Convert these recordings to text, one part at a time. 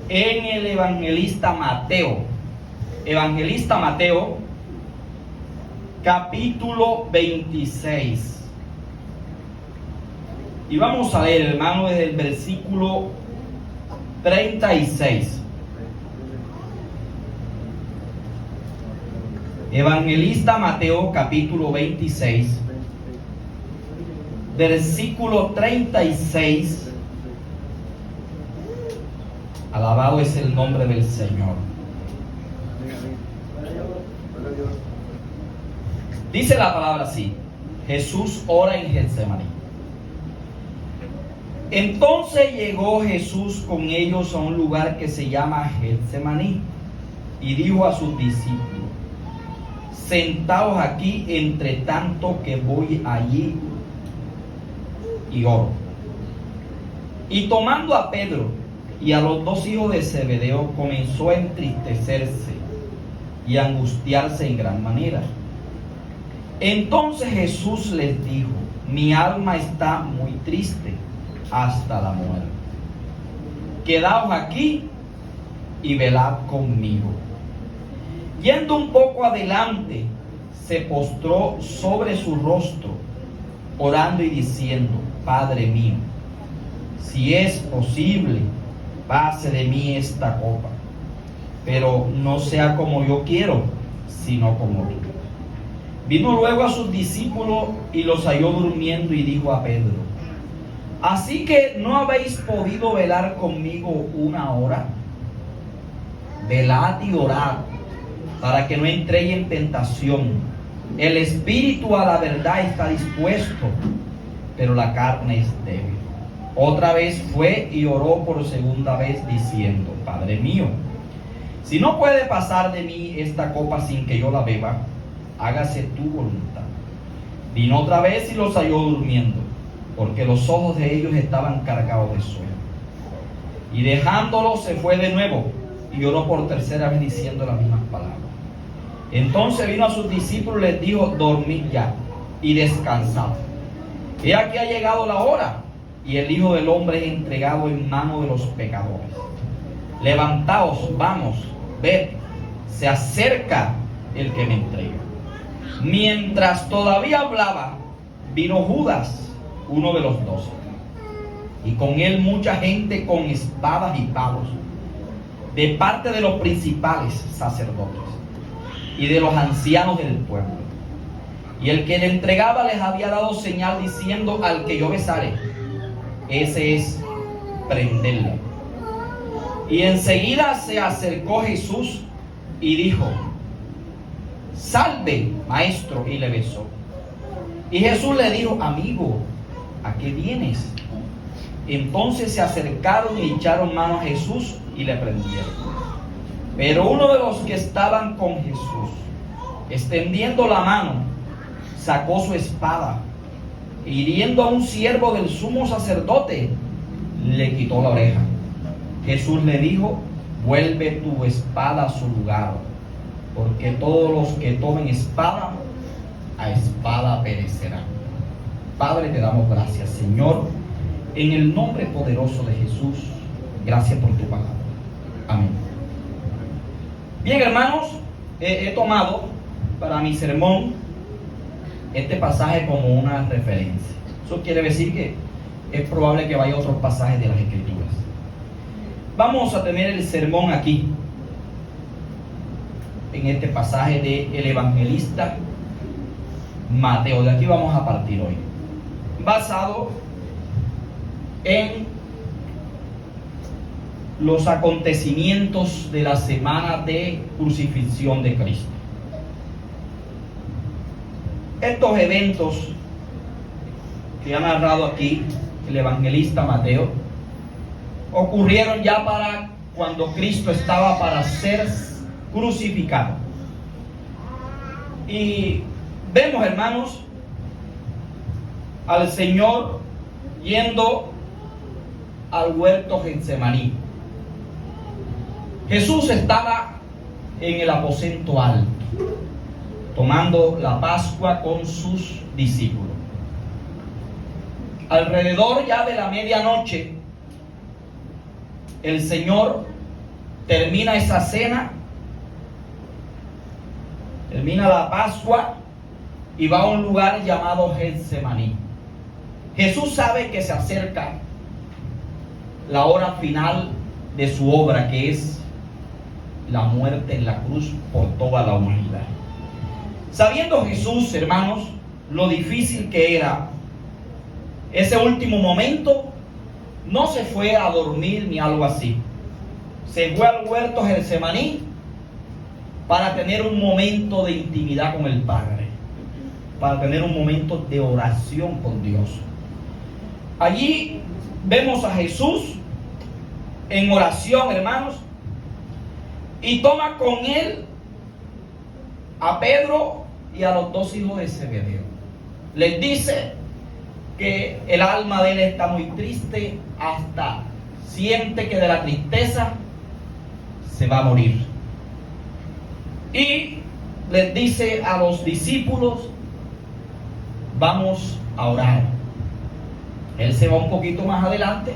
en el evangelista Mateo. Evangelista Mateo, capítulo 26. Y vamos a leer, hermano, desde el versículo 36. Evangelista Mateo, capítulo 26, versículo 36. Alabado es el nombre del Señor. Dice la palabra así: Jesús ora en Getsemaní. Entonces llegó Jesús con ellos a un lugar que se llama Getsemaní y dijo a sus discípulos: sentaos aquí entre tanto que voy allí y oro. Y tomando a Pedro y a los dos hijos de Zebedeo, comenzó a entristecerse y a angustiarse en gran manera. Entonces Jesús les dijo: mi alma está muy triste hasta la muerte. Quedaos aquí y velad conmigo. Yendo un poco adelante, se postró sobre su rostro, orando y diciendo: Padre mío, si es posible, pase de mí esta copa, pero no sea como yo quiero, sino como tú. Vino luego a sus discípulos y los halló durmiendo y dijo a Pedro: ¿así que no habéis podido velar conmigo una hora? Velad y orad, para que no entréis en tentación. El espíritu a la verdad está dispuesto, pero la carne es débil. Otra vez fue y oró por segunda vez diciendo: Padre mío, si no puede pasar de mí esta copa sin que yo la beba, hágase tu voluntad. Vino otra vez y los halló durmiendo, porque los ojos de ellos estaban cargados de sueño. Y dejándolo se fue de nuevo y oró por tercera vez diciendo las mismas palabras. Entonces vino a sus discípulos y les dijo: dormid ya y descansad. He aquí ha llegado la hora, y el Hijo del Hombre es entregado en manos de los pecadores. Levantaos, vamos, ved, se acerca el que me entrega. Mientras todavía hablaba, vino Judas, uno de los 12, y con él mucha gente con espadas y palos, de parte de los principales sacerdotes y de los ancianos del pueblo. Y el que le entregaba les había dado señal diciendo: al que yo besare, ese es, prenderle. Y enseguida se acercó Jesús y dijo: salve, maestro, y le besó. Y Jesús le dijo: amigo, ¿a qué vienes? Entonces se acercaron y echaron mano a Jesús y le prendieron. Pero uno de los que estaban con Jesús, extendiendo la mano, sacó su espada, hiriendo a un siervo del sumo sacerdote, le quitó la oreja. Jesús le dijo: vuelve tu espada a su lugar, porque todos los que tomen espada, a espada perecerán. Padre, te damos gracias, Señor, en el nombre poderoso de Jesús. Gracias por tu palabra. Amén. Bien, hermanos, he tomado para mi sermón este pasaje como una referencia. Eso quiere decir que es probable que vaya a otros pasajes de las Escrituras. Vamos a tener el sermón aquí, en este pasaje del evangelista Mateo. De aquí vamos a partir hoy, basado en los acontecimientos de la semana de crucifixión de Cristo. Estos eventos que ha narrado aquí el evangelista Mateo ocurrieron ya para cuando Cristo estaba para ser crucificado. Y vemos, hermanos, al Señor yendo al huerto Getsemaní. Jesús estaba en el aposento alto, tomando la Pascua con sus discípulos. Alrededor ya de la medianoche, el Señor termina esa cena, termina la Pascua y va a un lugar llamado Getsemaní. Jesús sabe que se acerca la hora final de su obra, que es la muerte en la cruz por toda la humanidad. Sabiendo Jesús, hermanos, lo difícil que era ese último momento, no se fue a dormir ni algo así. Se fue al huerto Getsemaní para tener un momento de intimidad con el Padre, para tener un momento de oración con Dios. Allí vemos a Jesús en oración, hermanos, y toma con él a Pedro y a los dos hijos de Zebedeo. Les dice que el alma de él está muy triste, hasta siente que de la tristeza se va a morir. Y les dice a los discípulos: vamos a orar. Él se va un poquito más adelante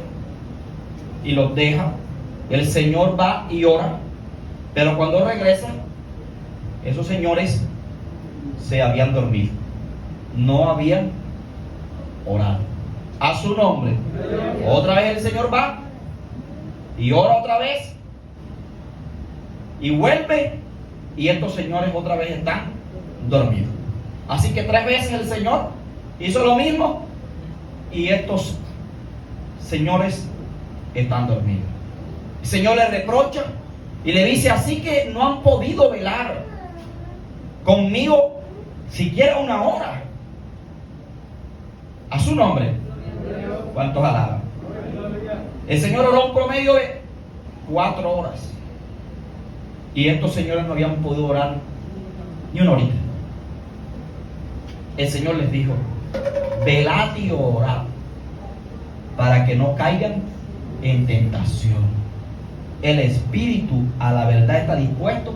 y los deja. El Señor va y ora, pero cuando regresa, esos señores se habían dormido, no habían orado. A su nombre. Otra vez el Señor va y ora otra vez y vuelve, y estos señores otra vez están dormidos. Así que 3 veces el Señor hizo lo mismo y estos señores están dormidos. El Señor les reprocha y le dice: así que no han podido velar conmigo siquiera 1 hora. A su nombre. ¿Cuántos alaban? El Señor oró un promedio de 4 horas. Y estos señores no habían podido orar ni 1 horita. El Señor les dijo: velad y orad para que no caigan en tentación. El espíritu a la verdad está dispuesto,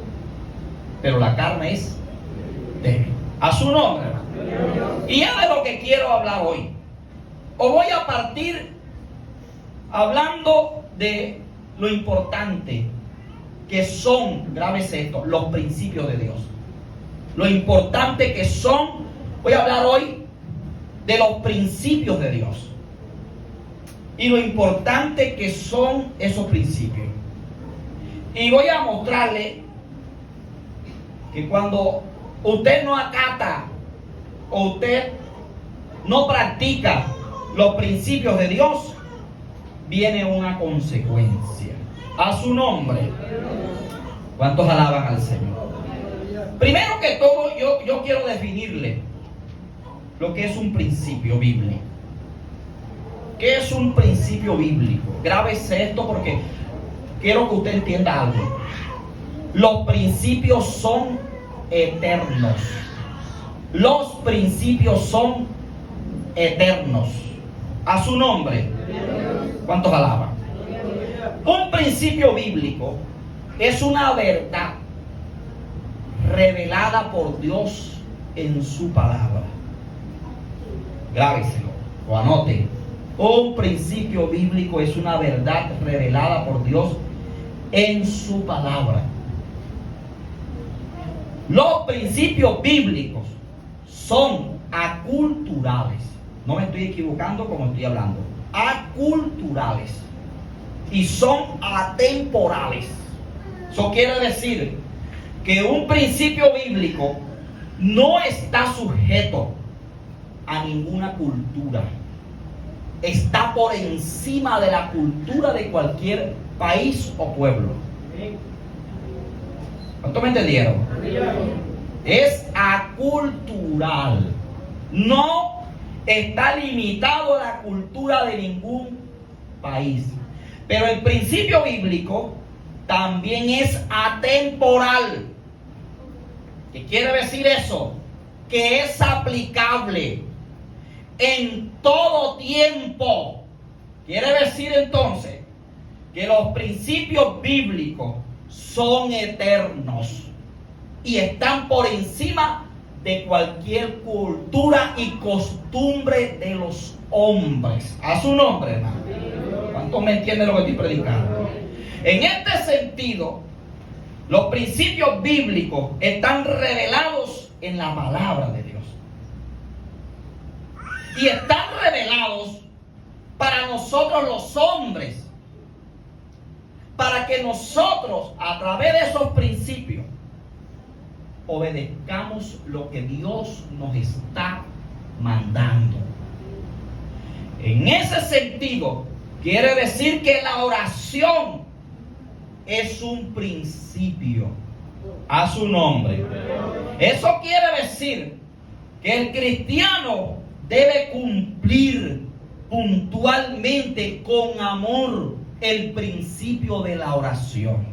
pero la carne es débil. A su nombre, hermano. Y es de lo que quiero hablar hoy. Os voy a partir hablando de lo importante que son, grábese esto, los principios de Dios. Lo importante que son. Voy a hablar hoy de los principios de Dios y lo importante que son esos principios. Y voy a mostrarle que cuando usted no acata o usted no practica los principios de Dios, viene una consecuencia. A su nombre. ¿Cuántos alaban al Señor? Primero que todo, yo quiero definirle lo que es un principio bíblico. ¿Qué es un principio bíblico? Grábese esto porque quiero que usted entienda algo. Los principios son eternos. Los principios son eternos. A su nombre. ¿Cuántos alaban? Un principio bíblico es una verdad revelada por Dios en su palabra. Grábeselo o anote. Un principio bíblico es una verdad revelada por Dios en su palabra. Los principios bíblicos son aculturales. No me estoy equivocando como estoy hablando. Aculturales. Y son atemporales. Eso quiere decir que un principio bíblico no está sujeto a ninguna cultura. Está por encima de la cultura de cualquier país o pueblo. ¿Cuánto me entendieron? Es acultural. No está limitado a la cultura de ningún país. Pero el principio bíblico también es atemporal. ¿Qué quiere decir eso? Que es aplicable en todo tiempo. Quiere decir entonces que los principios bíblicos son eternos y están por encima de cualquier cultura y costumbre de los hombres. A su nombre, hermano. ¿Cuántos me entienden lo que estoy predicando? En este sentido, los principios bíblicos están revelados en la palabra de Dios. Y están revelados para nosotros los hombres, para que nosotros, a través de esos principios, obedezcamos lo que Dios nos está mandando. En ese sentido, quiere decir que la oración es un principio. A su nombre. Eso quiere decir que el cristiano debe cumplir puntualmente con amor el principio de la oración.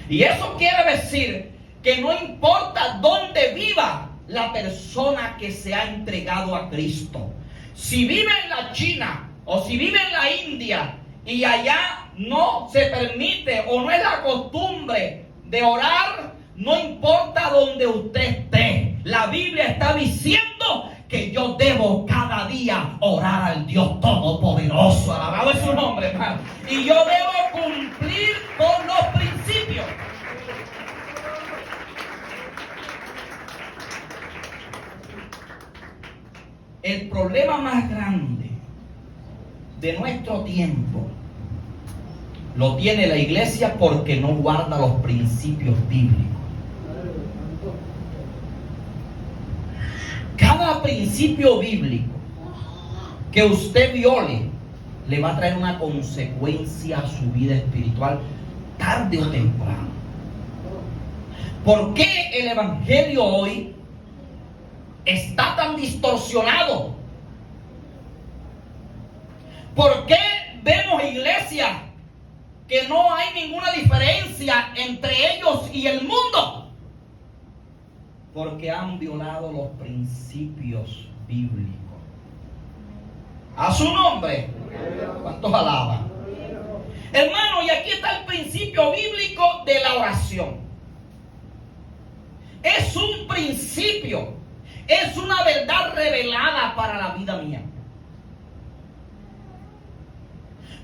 Y eso quiere decir que no importa dónde viva la persona que se ha entregado a Cristo. Si vive en la China o si vive en la India y allá no se permite o no es la costumbre de orar, no importa donde usted esté. La Biblia está diciendo que yo debo cada día orar al Dios Todopoderoso. Alabado es su nombre, hermano. Y yo debo cumplir con los principios. El problema más grande de nuestro tiempo lo tiene la iglesia porque no guarda los principios bíblicos. Cada principio bíblico que usted viole le va a traer una consecuencia a su vida espiritual tarde o temprano. ¿Por qué el evangelio hoy está tan distorsionado? ¿Por qué vemos iglesias que no hay ninguna diferencia entre ellos y el mundo? Porque han violado los principios bíblicos. A su nombre. ¿Cuántos alaban? Hermano, y aquí está el principio bíblico de la oración. Es un principio. Es una verdad revelada para la vida mía.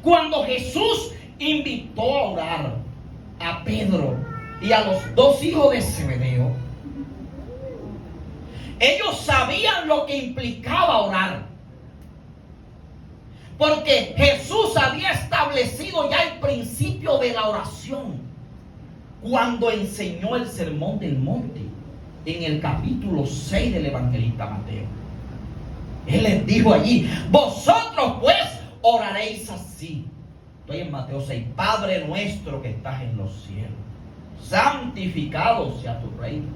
Cuando Jesús invitó a orar a Pedro y a los dos hijos de Zebedeo, ellos sabían lo que implicaba orar. Porque Jesús había establecido ya el principio de la oración cuando enseñó el sermón del monte en el capítulo 6 del evangelista Mateo. Él les dijo allí: vosotros pues oraréis así. Estoy en Mateo 6. Padre nuestro que estás en los cielos, santificado sea tu reino.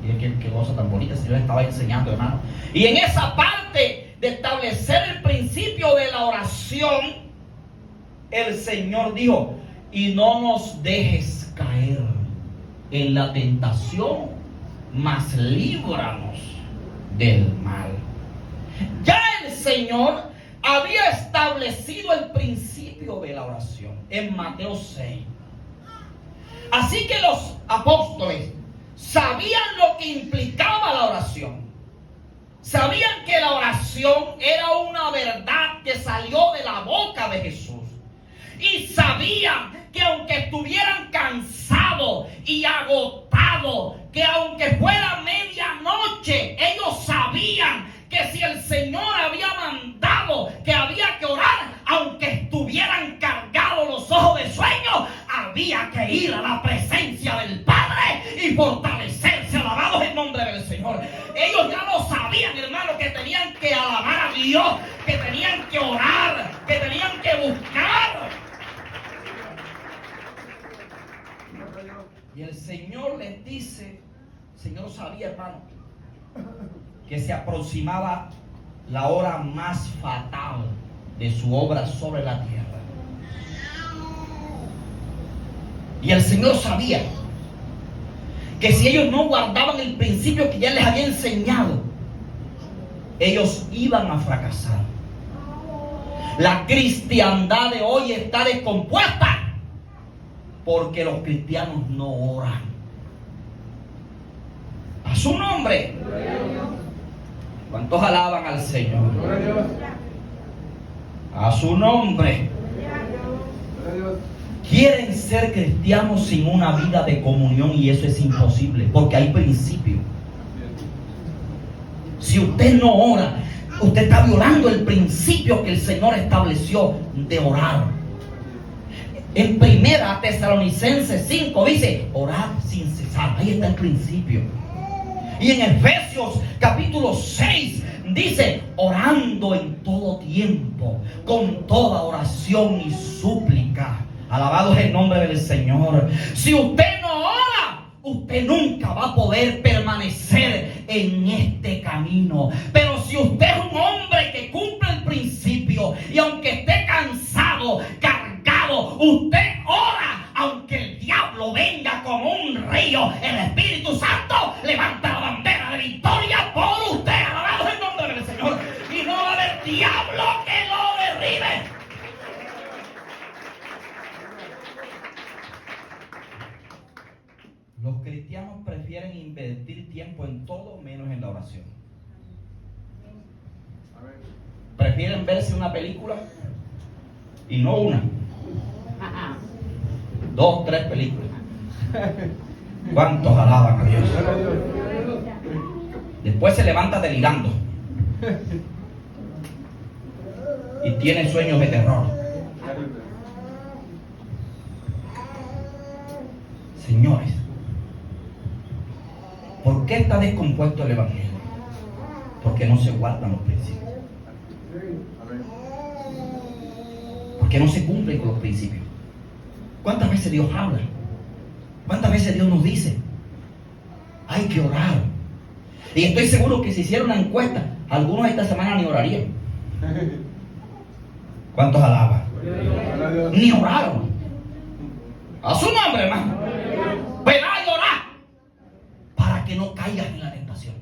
Y qué cosa tan bonita si yo les estaba enseñando, hermano. Y en esa parte de establecer el principio de la oración, el Señor dijo: y no nos dejes caer en la tentación, mas líbranos del mal. Ya el Señor había establecido el principio de la oración en Mateo 6. Así que los apóstoles sabían lo que implicaba la oración. Sabían que la oración era una verdad que salió de la boca de Jesús. Y sabían que aunque estuvieran cansados y agotados, que aunque fuera medianoche, ellos sabían que si el Señor había mandado que había que orar, aunque estuvieran cargados los ojos de sueño, había que ir a la presencia del Padre y fortalecerse. Alabados el nombre del Señor. Ellos ya lo sabían, hermano, que tenían que alabar a Dios, que tenían que orar, que tenían que buscar. Y el Señor les dice, el Señor sabía, hermano, que se aproximaba la hora más fatal de su obra sobre la tierra. Y el Señor sabía que si ellos no guardaban el principio que ya les había enseñado, ellos iban a fracasar. La cristiandad de hoy está descompuesta porque los cristianos no oran. A su nombre. ¿Cuántos alaban al Señor? A su nombre. quieren ser cristianos sin una vida de comunión, y eso es imposible, porque hay principios. Si usted no ora, usted está violando el principio que el Señor estableció de orar. En 1 Tesalonicenses 5 dice: orad sin cesar. Ahí está el principio. Y en Efesios capítulo 6 dice: orando en todo tiempo, con toda oración y súplica. Alabado es el nombre del Señor. Si usted no ora, usted nunca va a poder permanecer en este camino. Pero si usted es un hombre que cumple el principio, y aunque esté cansado, cargado, usted ora, aunque el diablo venga como un río, el Espíritu Santo levanta la bandera de victoria por usted. Alabado es el nombre del Señor. Y no va a haber diablo que lo derribe. Los cristianos prefieren invertir tiempo en todo menos en la oración. Prefieren verse una película, y no una, 2, 3 películas. ¿Cuántos alaban a Dios? Después se levanta delirando y tiene sueños de terror. Señores, ¿por qué está descompuesto el Evangelio? Porque no se guardan los principios. Porque no se cumplen con los principios. ¿Cuántas veces Dios habla? ¿Cuántas veces Dios nos dice: hay que orar? Y estoy seguro que si hiciera una encuesta, algunos esta semana ni orarían. ¿Cuántos alaban? Ni oraron. A su nombre, hermano. Velar y orar para que no caigas en la tentación.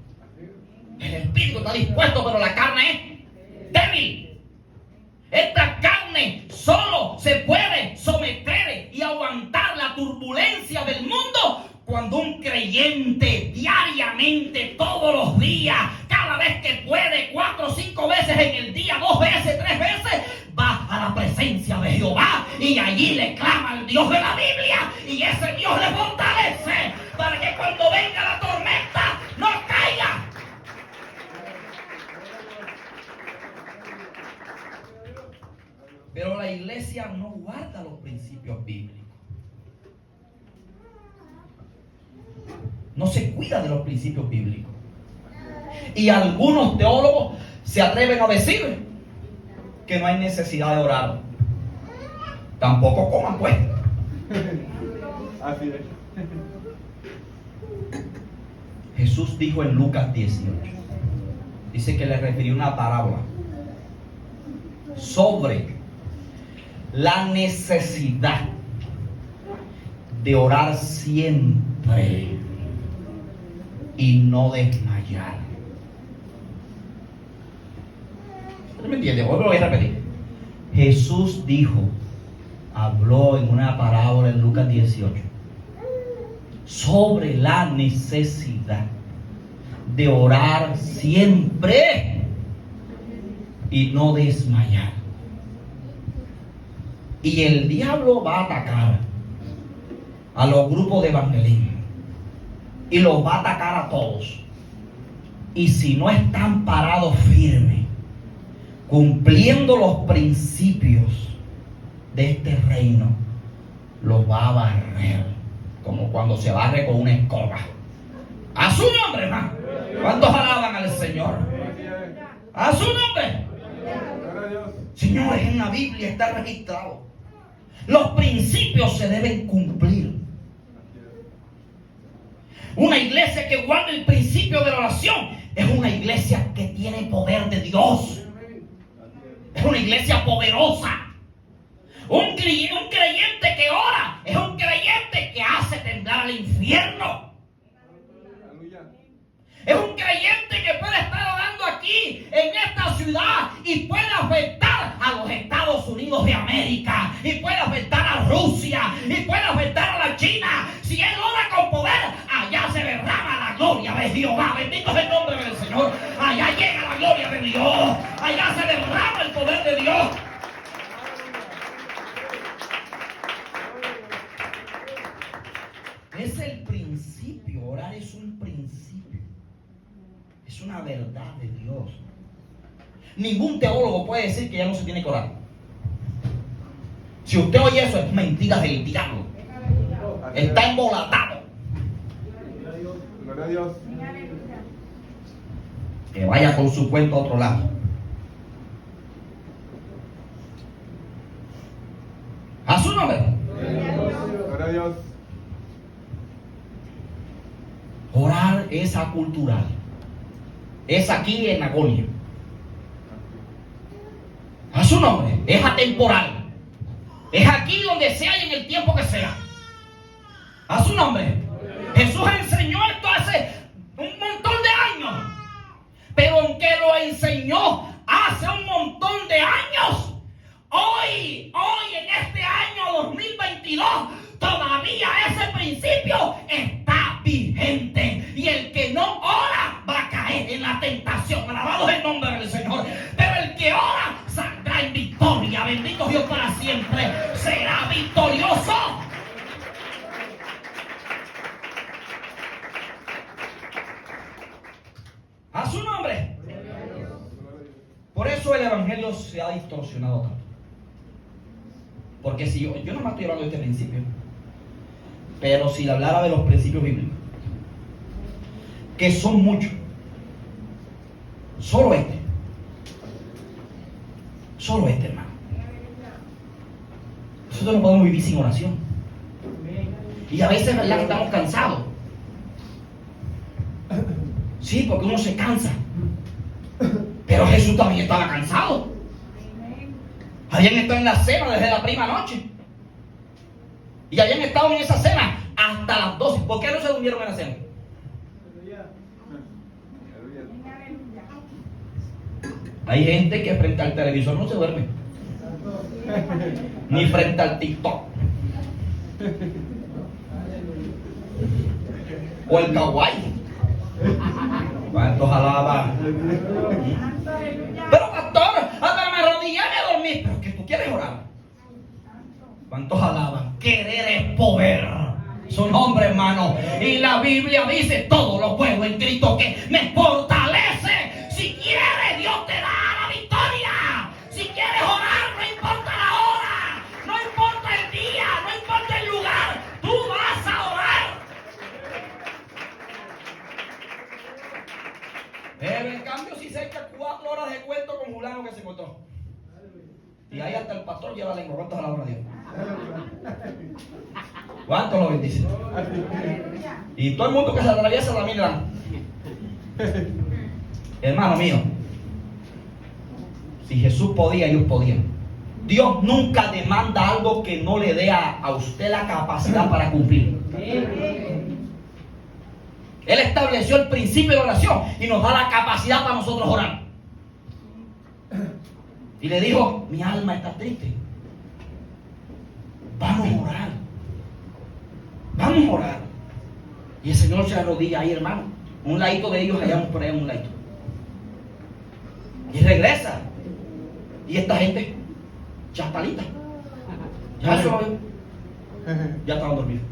El espíritu está dispuesto, pero la carne es débil. Esta carne solo se puede someter y aguantar la turbulencia del mundo cuando un creyente diariamente, todos los días, cada vez que puede, 4 o 5 veces en el día, 2 veces, 3 veces, va a la presencia de Jehová y allí le clama al Dios de la Biblia, y ese Dios le fortalece para que cuando venga la tormenta no caiga. Pero la iglesia no guarda los principios bíblicos. No se cuida de los principios bíblicos. Y algunos teólogos se atreven a decir que no hay necesidad de orar. Tampoco coman, pues. Así es. Jesús dijo en Lucas 18, dice que le refirió una parábola sobre la necesidad de orar siempre y no desmayar. ¿Usted me entiende? Hoy lo voy a repetir. Jesús habló en una parábola en Lucas 18 sobre la necesidad de orar siempre y no desmayar. Y el diablo va a atacar a los grupos de evangelismo y los va a atacar a todos. Y si no están parados firmes, cumpliendo los principios de este reino, los va a barrer, como cuando se barre con una escoba. A su nombre, hermano. ¿Cuántos alaban al Señor? A su nombre. Señores, en la Biblia está registrado. Los principios se deben cumplir. Una iglesia que guarda el principio de la oración es una iglesia que tiene poder de Dios. Es una iglesia poderosa. Un creyente que ora es un creyente que hace temblar al infierno. Es un creyente que puede estar orando aquí en esta ciudad y puede afectar a los Estados Unidos de América, y puede afectar a Rusia, y puede afectar a la China. Si él ora con poder, allá se derrama la gloria de Jehová. Bendito es el nombre del Señor. Allá llega la gloria de Dios. Allá se derrama el poder de Dios. ningún teólogo puede decir que ya no se tiene que orar. Si usted oye eso, es mentira del diablo. Está embolatado. Gloria a Dios. Que vaya con su cuento a otro lado. A su nombre. Gloria a Dios. Orar es acultural. Es aquí en agonía. A su nombre. Es atemporal. Es aquí donde sea y en el tiempo que sea. A su nombre. Jesús enseñó esto hace un montón de años. Pero aunque lo enseñó hace un montón de años, hoy en este año 2022, todavía ese principio está vigente. Y el que no ora va a caer en la tentación. Alabado es el nombre del Señor. Pero el que ora saldrá en victoria. Bendito Dios para siempre. Será victorioso. A su nombre. Por eso el evangelio se ha distorsionado tanto. Porque si yo no me estoy hablando de este principio, pero si le hablara de los principios bíblicos, que son muchos, solo este, hermano. Nosotros no podemos vivir sin oración. Y a veces es verdad que estamos cansados. Sí, porque uno se cansa. Pero Jesús también estaba cansado. Habían estado en la cena desde la prima noche. Y habían estado en esa cena hasta las 12. ¿Por qué no se durmieron en la cena? Hay gente que frente al televisor no se duerme. Ni frente al TikTok. O el kawaii. ¿Cuántos alaban? Pero pastor, hasta me arrodillé y me dormí. Pero que tú quieres orar. ¿Cuántos alaban? Querer es poder. Su nombre, hermano. Y la Biblia dice: todo lo puedo en Cristo que me fortalece. Si quieres, Dios te da la victoria. Si quieres orar, no importa la hora, no importa el día, no importa el lugar, tú vas a orar. Pero en cambio, si se echa 4 horas de cuento con fulano que se encontró. Y ahí hasta el pastor lleva lengua. ¿Cuántos alaban a Dios? ¿Cuántos lo bendicen? Y todo el mundo que se atraviesa la mira. Hermano mío, si Jesús podía, ellos podían. Dios nunca demanda algo que no le dé a usted la capacidad para cumplir. Él estableció el principio de la oración y nos da la capacidad para nosotros orar. Y le dijo: mi alma está triste. Vamos a orar. Vamos a orar. Y el Señor se arrodilla ahí, hermano. Un ladito de ellos, allá por allá un ladito. Y regresa. Y esta gente ya está lista. Ya se lo ya estaban dormidos.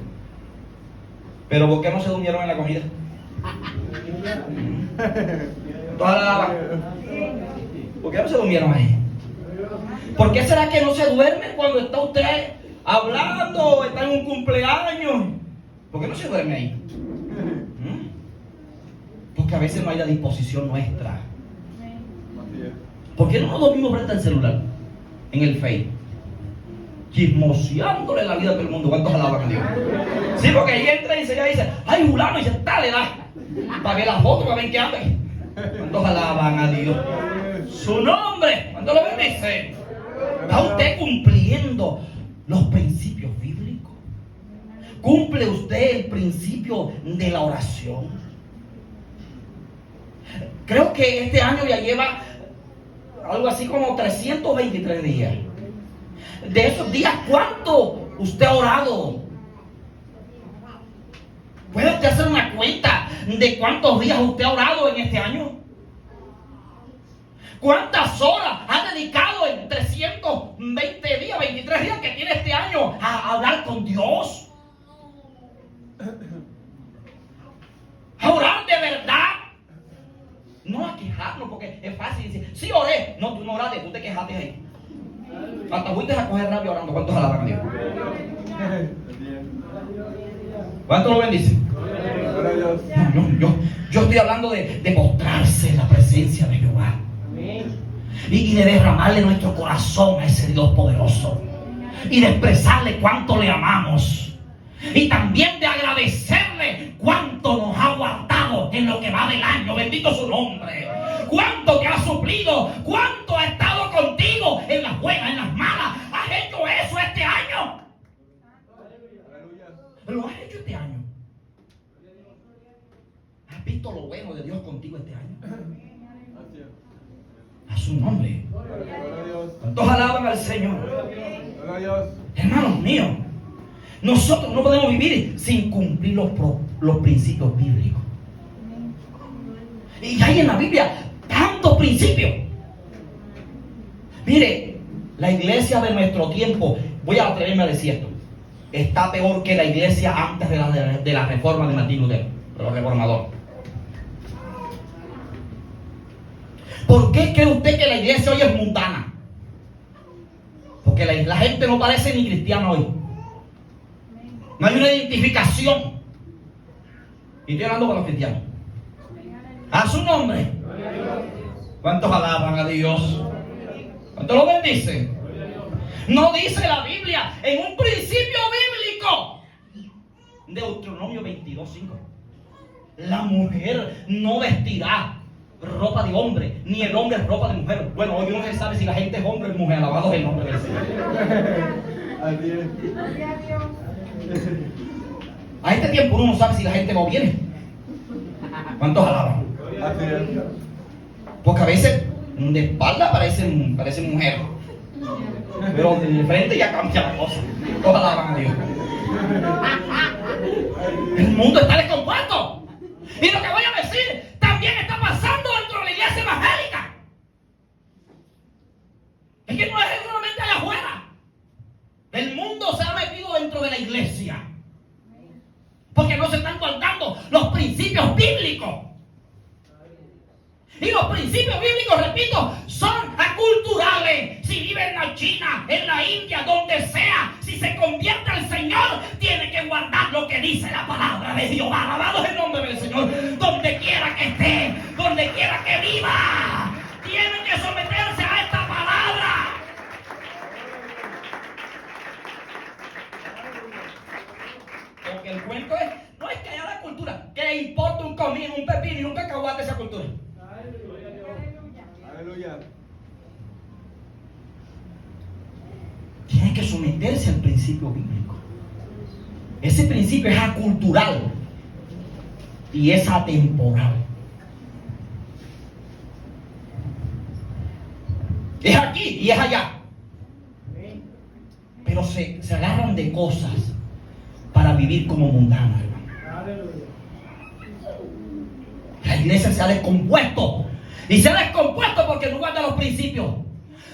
Pero ¿por qué no se durmieron en la comida? ¿Por qué no se durmieron ahí? ¿Por qué será que no se duermen cuando está usted hablando, está en un cumpleaños? ¿Por qué no se duerme ahí? Porque a veces no hay la disposición nuestra. ¿Por qué no nos dormimos frente al celular? En el Facebook. Chismoseándole la vida a todo el mundo. ¿Cuántos alaban a Dios? Sí, porque ahí entra y ella dice: ay, fulano, y dice: dale, da. Para ver la foto, para ver qué anda. ¿Cuántos alaban a Dios? Su nombre. ¿Cuántos lo bendice? ¿Está usted cumpliendo los principios bíblicos? ¿Cumple usted el principio de la oración? Creo que este año ya lleva algo así como 323 días. De esos días, ¿cuánto usted ha orado? ¿Puede usted hacer una cuenta de cuántos días usted ha orado en este año? ¿Cuántas horas ha dedicado en 320 días, 23 días que tiene este año a hablar con Dios? A orar de verdad. No a quejarnos, porque es fácil decir: sí oré. No, Hasta fuiste a coger rabia orando. ¿Cuántos alaban a Dios? ¿Cuántos lo bendicen? Gloria a Dios. No, yo estoy hablando de postrarse en la presencia de Jehová. Y de derramarle nuestro corazón a ese Dios poderoso. Y de expresarle cuánto le amamos. Y también de agradecerle cuánto nos ha guardado en lo que va del año. Bendito su nombre. Cuánto te ha suplido. Cuánto ha estado contigo en las buenas, en las malas. ¿Has hecho eso este año? ¿Lo has hecho este año? ¿Has visto lo bueno de Dios contigo este año? A su nombre. Gloria a Dios. ¿Cuántos alaban al Señor? Gloria a Dios. Hermanos míos, nosotros no podemos vivir sin cumplir los principios bíblicos. Y hay en la Biblia tantos principios. Mire, la iglesia de nuestro tiempo, voy a atreverme a decir esto, está peor que la iglesia antes de la reforma de Martín Lutero, los reformadores. ¿Por qué cree usted que la iglesia hoy es mundana? Porque la gente no parece ni cristiana hoy. No hay una identificación. Y estoy hablando con los cristianos. A su nombre. ¿Cuántos alaban a Dios? ¿Cuántos lo bendicen? No dice la Biblia en un principio bíblico. Deuteronomio 22:5. La mujer no vestirá ropa de hombre, ni el hombre ropa de mujer. Bueno, hoy no se sabe si la gente es hombre o mujer. Alabado es el nombre del Señor. Así es. A este tiempo uno no sabe si la gente va o viene. ¿Cuántos alaban? Así es. Porque a veces de espalda parece mujer, pero de frente ya cambia la cosa. Todos alaban a Dios. El mundo está descompuesto. Y lo que voy a decir también está pasando dentro de la iglesia evangélica. Es que no es solamente allá afuera. El mundo se ha metido dentro de la iglesia. Porque no se están guardando los principios bíblicos. Y los principios bíblicos, repito, son aculturales. Si vive en la China, en la India, donde sea, si se convierte al Señor, tiene que guardar lo que dice la palabra de Dios. Alabado es el nombre del Señor. Donde quiera que esté, donde quiera que viva, tiene que someterse a esta palabra. Porque el cuento no es que haya la cultura. ¿Qué le importa un comino, un pepino y un cacahuate esa cultura? Aleluya. Tiene que someterse al principio bíblico. Ese principio es acultural y es atemporal. Es aquí y es allá. Pero se agarran de cosas para vivir como mundanos, hermano. La iglesia se ha descompuesto. Y se ha descompuesto porque no guarda los principios.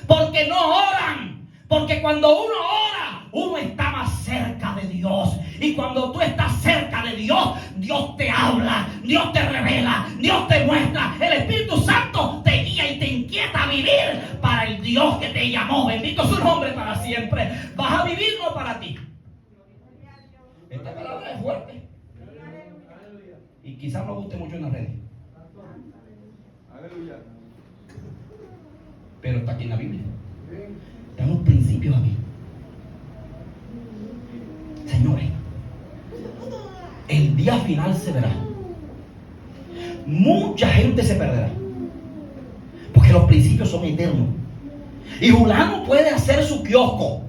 Porque no oran. Porque cuando uno ora, uno está más cerca de Dios. Y cuando tú estás cerca de Dios, Dios te habla, Dios te revela, Dios te muestra. El Espíritu Santo te guía y te inquieta a vivir para el Dios que te llamó. Bendito su nombre para siempre. Vas a vivir no para ti. Esta palabra es fuerte. Y quizás no guste mucho en las redes. Aleluya. Pero está aquí en la Biblia. Están los principios aquí. Señores, el día final se verá. Mucha gente se perderá. Porque los principios son eternos. Y Julano puede hacer su kiosco.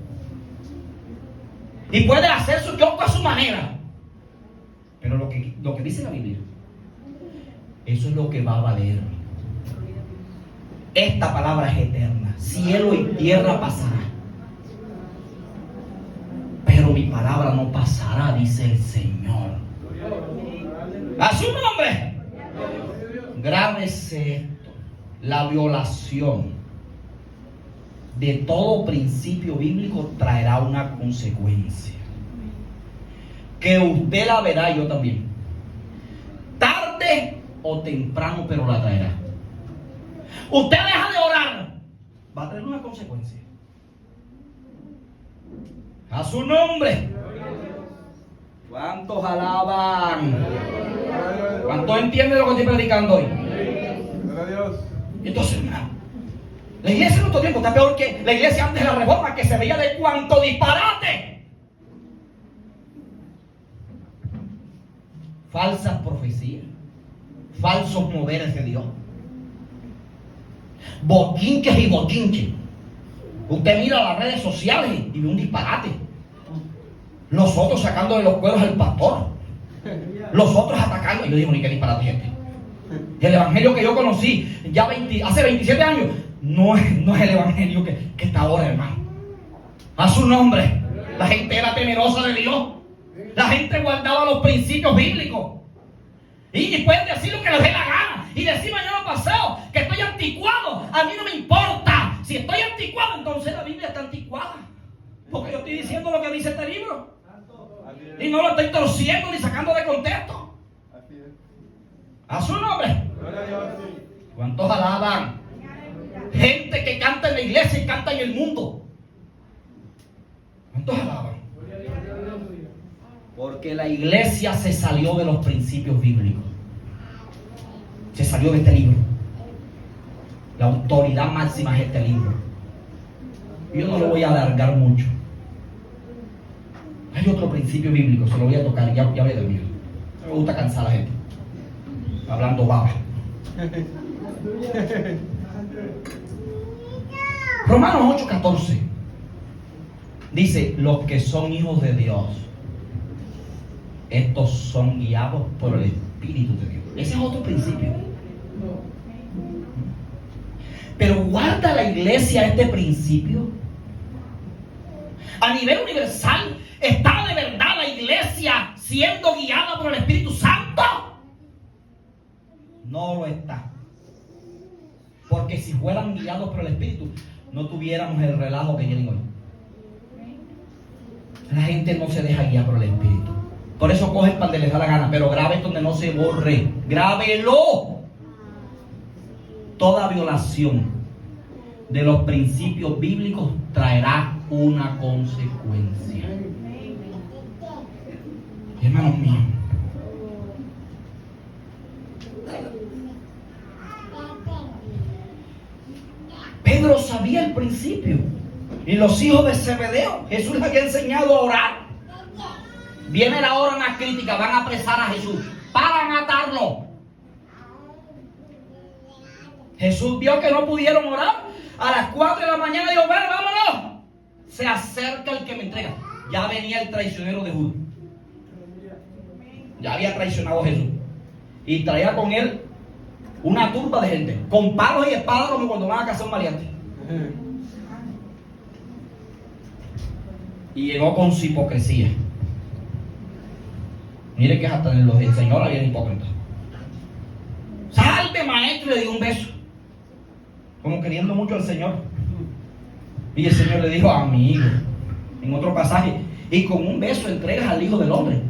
Y puede hacer su kiosco a su manera. Pero lo que dice la Biblia, eso es lo que va a valer. Esta palabra es eterna. Cielo y tierra pasará. Pero mi palabra no pasará, dice el Señor. A su nombre. Grábese esto. La violación de todo principio bíblico traerá una consecuencia. Que usted la verá y yo también. Tarde o temprano, pero la traerá. Usted deja de orar, va a tener una consecuencia. A su nombre. ¿Cuántos alaban? ¿Cuántos entienden lo que estoy predicando hoy? Gloria a Dios. Entonces, hermano, la iglesia en nuestro tiempo está peor que la iglesia antes de la reforma, que se veía de cuánto disparate. Falsas profecías, falsos moveres de Dios, boquinches y bochinches. Usted mira las redes sociales y ve un disparate. Los otros sacando de los cueros al pastor, los otros atacando. Y yo digo, ni qué disparate, gente. El evangelio que yo conocí ya hace 27 años no es el evangelio que está ahora, hermano. A su nombre. La gente era temerosa de Dios. La gente guardaba los principios bíblicos. Y pueden decir lo que les dé la gana. Y decir mañana pasado que estoy anticuado. A mí no me importa. Si estoy anticuado, entonces la Biblia está anticuada. Porque yo estoy diciendo lo que dice este libro. Y no lo estoy torciendo ni sacando de contexto. A su nombre. ¿Cuántos alaban? Gente que canta en la iglesia y canta en el mundo. ¿Cuántos alaban? Porque la iglesia se salió de los principios bíblicos. Se salió de este libro. La autoridad máxima es este libro. Yo no lo voy a alargar mucho. Hay otro principio bíblico, se lo voy a tocar, ya voy a dormir. Me gusta cansar a la gente hablando baba. Romanos 8:14 dice: los que son hijos de Dios, estos son guiados por el Espíritu de Dios. Ese es otro principio. Pero guarda la iglesia este principio. A nivel universal, ¿está de verdad la iglesia siendo guiada por el Espíritu Santo? No lo está. Porque si fueran guiados por el Espíritu, no tuviéramos el relajo que tienen hoy. La gente no se deja guiar por el Espíritu. Por eso cogen cuando les da la gana. Pero grabe donde no se borre. Grábelo. Toda violación de los principios bíblicos traerá una consecuencia. Hermanos míos, Pedro sabía el principio. Y los hijos de Zebedeo, Jesús les había enseñado a orar. Viene la hora más crítica, van a apresar a Jesús para matarlo. Jesús vio que no pudieron orar. A las 4 de la mañana dijo: bueno, vámonos. Se acerca el que me entrega. Ya venía el traicionero de Judas. Ya había traicionado a Jesús. Y traía con él una turba de gente, con palos y espadas, como cuando van a cazar un maleante. Y llegó con su hipocresía. Mire que hasta en los del Señor había hipócritas. Salve, maestro, y le dio un beso, como queriendo mucho al Señor. Y el Señor le dijo: amigo, en otro pasaje, y con un beso entregas al Hijo del Hombre.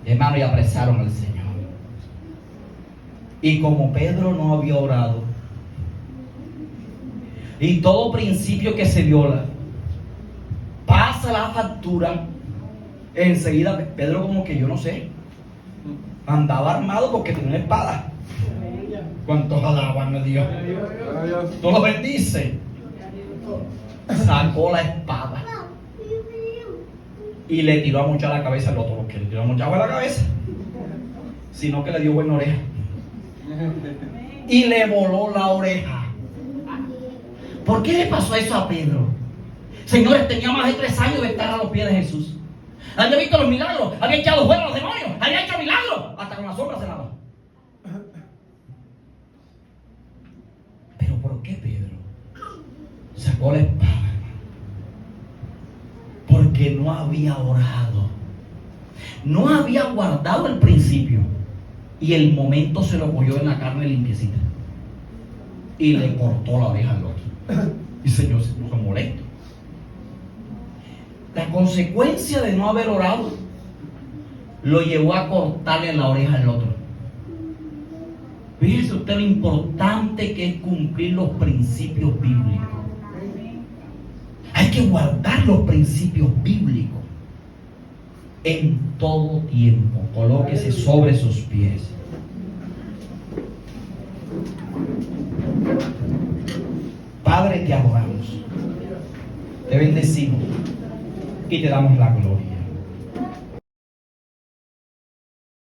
Hermano, y apresaron al Señor. Y como Pedro no había orado, y todo principio que se viola pasa la factura, enseguida Pedro, como que yo no sé, andaba armado porque tenía una espada. ¿Cuántos alaban a Dios? Todo lo bendice. Sacó la espada y le tiró a mucha la cabeza al otro, porque le tiró a mucha agua a la cabeza, sino que le dio buena oreja y le voló la oreja. ¿Por qué le pasó eso a Pedro? Señores, tenía más de 3 años de estar a los pies de Jesús. Había visto los milagros, había echado fuera a los demonios, había hecho milagros, hasta con la sombra se lava. Pero ¿por qué Pedro sacó la espada? Porque no había orado, no había guardado el principio, y el momento se lo cogió en la carne limpiecita y le cortó la oreja al otro. Y el Señor se puso molesto. La consecuencia de no haber orado lo llevó a cortarle la oreja al otro. Fíjese usted lo importante que es cumplir los principios bíblicos. Hay que guardar los principios bíblicos en todo tiempo. Colóquese sobre sus pies. Padre, te adoramos, te bendecimos y te damos la gloria.